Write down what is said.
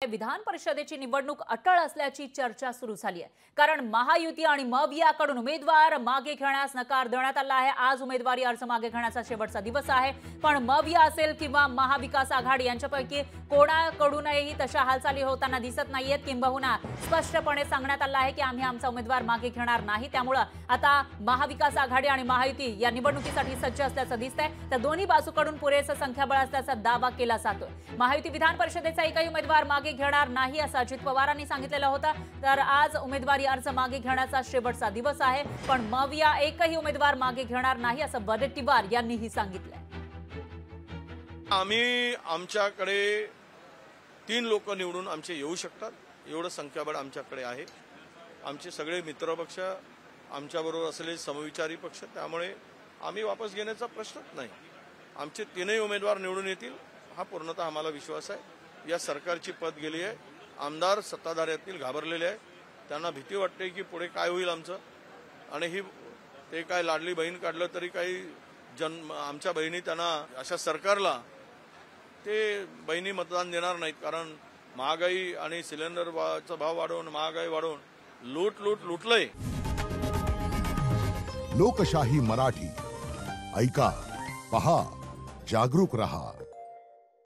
विधान परिषदेची निवडणूक अटळ असल्याची चर्चा सुरू झाली आहे। कारण महायुती आणि मवियाकडून उमेदवार मागे घेण्यास नकार देण्यात आला आहे। आज उमेदवारी अर्ज मागे घेण्याचा शेवटचा दिवस आहे। पण मविया असेल किंवा महाविकास आघाडी यांच्यापैकी कोणाकडूनही तशा हालचाली होताना दिसत नाहीयेत। किंबहुना स्पष्टपणे सांगण्यात आलं आहे की आम्ही आमचा उमेदवार मागे घेणार नाही। त्यामुळे आता महाविकास आघाडी आणि महायुती या निवडणुकीसाठी सज्ज असल्याचं दिसतंय। तर दोन्ही बाजूकडून पुरेसं संख्याबळ असल्याचा दावा केला जातोय। महायुती विधान परिषदेचा एकही उमेदवार मागे घेणार नाही असं अजित पवारांनी सांगितलेलं होतं। तर आज उमेदवारी अर्ज मागे घेण्याचा शेवटचा दिवस आहे। पण मविया एकही उमेदवार मागे घेणार नाही असं वडेट्टीवार यांनीही सांगितलंय। आम्ही आमच्याकडे 3 लोक निवडून आमचे येऊ शकतात एवढं संख्याबळ आमच्याकडे आहे। आमचे सगळे मित्रपक्ष आमच्याबरोबर असलेले समविचारी पक्ष, त्यामुळे आम्ही वापस घेण्याचा प्रश्नच नाही। आमचे 3ही उमेदवार निवडून येतील हा पूर्णतः आम्हाला विश्वास आहे। या सरकारची पद गेली आहे। आमदार सत्ताधाऱ्यातील घाबरलेले आहे। त्यांना भीती वाटते की पुढे काय होईल आमचं, आणि ही ते काय लाडली बहीण काढलं तरी काही आमच्या बहिणी त्यांना अशा सरकारला ते बहिणी मतदान देणार नाहीत। कारण महागाई आणि सिलेंडरचा भाव वाढवून महागाई वाढवून लुटलंय। लोकशाही मराठी ऐका, पहा, जागरूक रहा।